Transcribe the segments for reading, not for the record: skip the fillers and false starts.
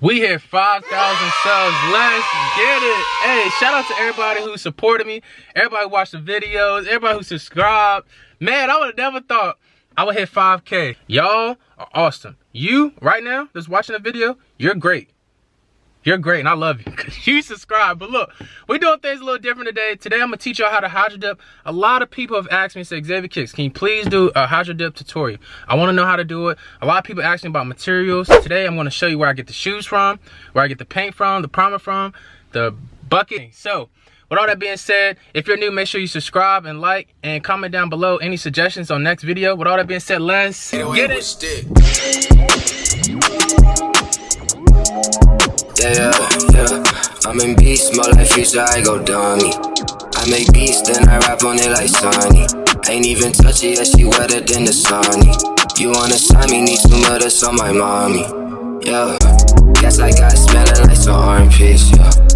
We hit 5,000 subs. Let's get it. Hey, shout out to everybody who supported me, everybody who watched the videos, everybody who subscribed. Man, I would have never thought I would hit 5K. Y'all are awesome. You, right now, that's watching the video, you're great. You're great, and I love you because you subscribe. But look, we're doing things a little different today. Today, I'm going to teach y'all how to hydro dip. A lot of people have asked me, say, Xavier Kicks, can you please do a hydro dip tutorial? I want to know how to do it. A lot of people ask me about materials. Today, I'm going to show you where I get the shoes from, where I get the paint from, the primer from, the bucket. So, with all that being said, if you're new, make sure you subscribe and like and comment down below any suggestions on next video. With all that being said, let's get it. Yeah, I'm in beast, more like future, I go dummy. I make beats, then I rap on it like Sonny. Ain't even touch it yet, she wetter than the sunny. You wanna sign me, need some of this on my mommy. Yeah, guess I got smelling like some armpits, yeah.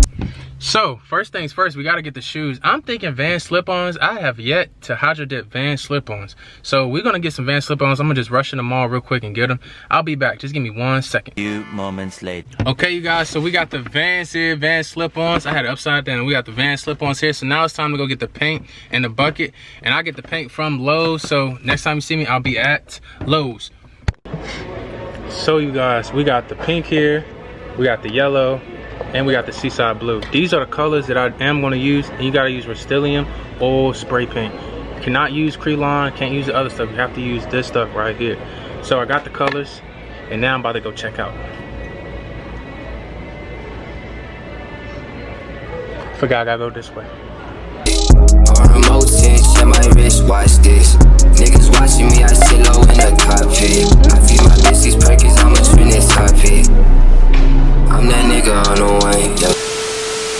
So, first things first, we gotta get the shoes. I'm thinking Van slip-ons. I have yet to hydro dip Van slip-ons. So, we're gonna get some Van slip-ons. I'm gonna just rush in the mall real quick and get them. I'll be back. Just give me 1 second. Few moments later. Okay, you guys, so we got the Vans here, Van slip-ons. I had it upside down. We got the Van slip-ons here. So, now it's time to go get the paint and the bucket. And I get the paint from Lowe's. So, next time you see me, I'll be at Lowe's. So, you guys, we got the pink here. We got the yellow. And we got the Seaside Blue. These are the colors that I am going to use. And you got to use Rust-Oleum or spray paint. You cannot use Creline, can't use the other stuff. You have to use this stuff right here. So I got the colors, and now I'm about to go check out. Forgot I gotta go this way. Remote cinch on my wrist, watch this. Niggas watching me, I sit low in the cockpit. I feed my bitch these perkins, I'ma spin this topic. I'm that nigga on the way, yeah.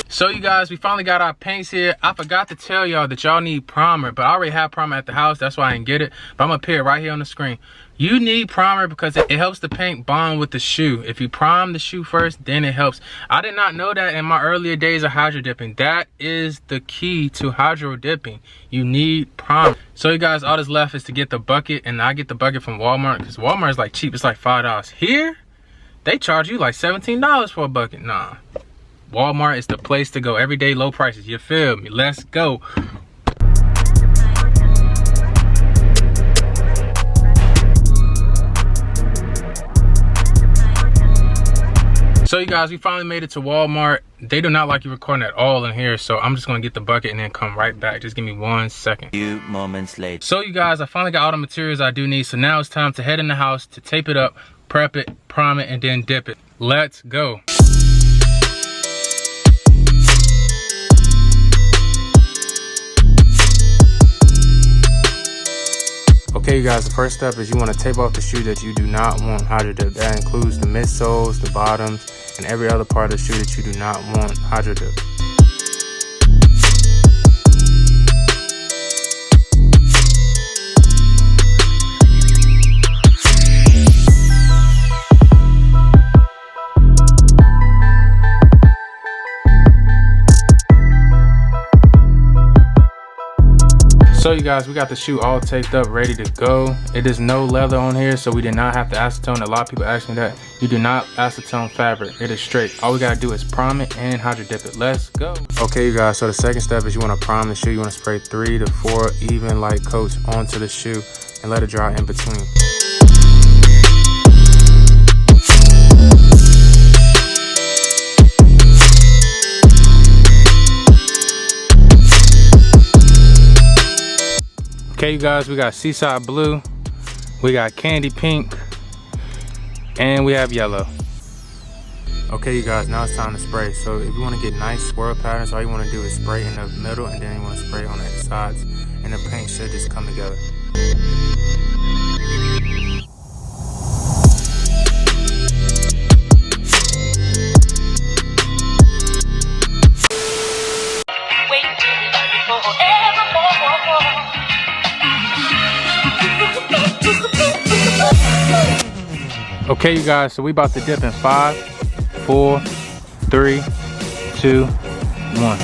So you guys, we finally got our paints here. I forgot to tell y'all that y'all need primer, but I already have primer at the house. That's why I didn't get it. But I'm gonna appear right here on the screen. You need primer because it helps the paint bond with the shoe. If you prime the shoe first, then it helps. I did not know that in my earlier days of hydro dipping. That is the key to hydro dipping. You need primer. So you guys, all that's left is to get the bucket, and I get the bucket from Walmart because Walmart is like cheap. It's like $5. Here, they charge you like $17 for a bucket. Nah, Walmart is the place to go. Everyday low prices, you feel me? Let's go. So you guys, we finally made it to Walmart. They do not like you recording at all in here, so I'm just gonna get the bucket and then come right back. Just give me 1 second. Few moments later. So you guys, I finally got all the materials I do need. So now it's time to head in the house to tape it up, prep it, prime it, and then dip it. Let's go. Okay, you guys, the first step is you want to tape off the shoe that you do not want hydro dip. That includes the midsoles, the bottoms, and every other part of the shoe that you do not want hydro dip. So you guys, we got the shoe all taped up, ready to go. It is no leather on here, so we did not have to acetone. A lot of people ask me that. You do not acetone fabric. It is straight. All we gotta do is prime it and hydro dip it. Let's go. Okay, you guys, so the second step is you wanna prime the shoe. You wanna spray 3 to 4 even light coats onto the shoe and let it dry in between. Okay, you guys, we got Seaside Blue, we got Candy Pink, and we have yellow. Okay, you guys, now it's time to spray. So if you want to get nice swirl patterns, all you want to do is spray in the middle, and then you want to spray on the sides, and the paint should just come together. Okay, you guys, so we about to dip in 5, 4, 3, 2, 1.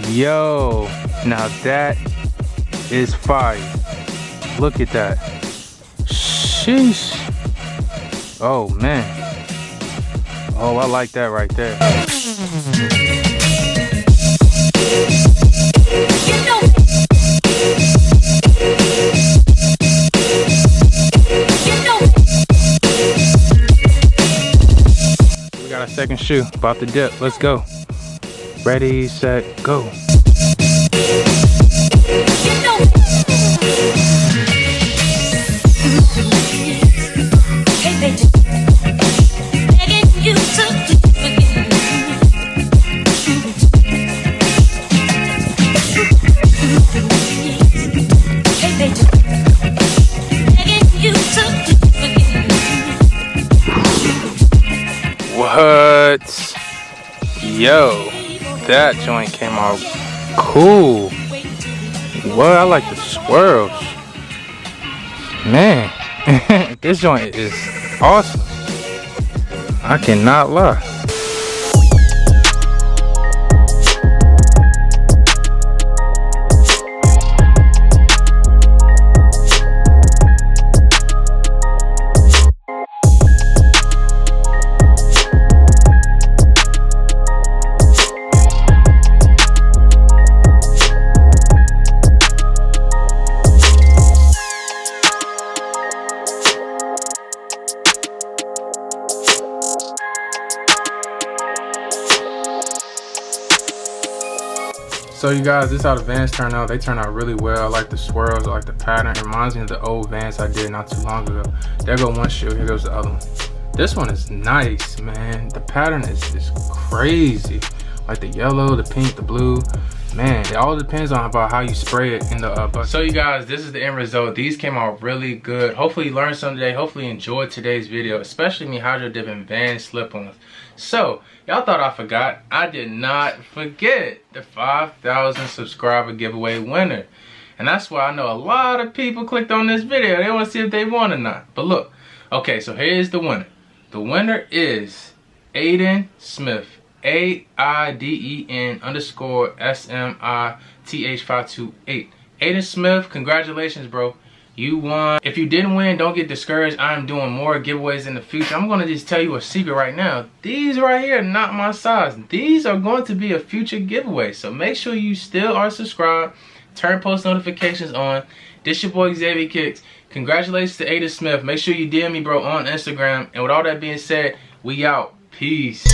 Yo, now that is fire. Look at that. Sheesh. Oh man. Oh, I like that right there. We got a second shoe, about to dip. Let's go. Ready, set, go. What? Yo, that joint came out cool. What? I like the swirls. Man, this joint is awesome. I cannot lie. So you guys, this is how the Vans turn out. They turn out really well. I like the swirls, I like the pattern. It reminds me of the old Vans I did not too long ago. There go one shoe, here goes the other one. This one is nice, man. The pattern is just crazy. Like the yellow, the pink, the blue. Man, it all depends on about how you spray it in the bucket. So you guys, this is the end result. These came out really good. Hopefully you learned something today. Hopefully you enjoyed today's video, especially me hydro dipping Vans slip-ons. So, y'all thought I forgot. I did not forget the 5,000 subscriber giveaway winner. And that's why I know a lot of people clicked on this video. They want to see if they won or not. But look, okay, so here's the winner. The winner is Aiden Smith. AIDEN_SMITH528. Aiden Smith, congratulations, bro. You won. If you didn't win, don't get discouraged. I'm doing more giveaways in the future. I'm going to just tell you a secret right now. These right here are not my size. These are going to be a future giveaway. So make sure you still are subscribed. Turn post notifications on. This your boy Xavier Kicks. Congratulations to Aiden Smith. Make sure you DM me, bro, on Instagram. And with all that being said, we out. Peace.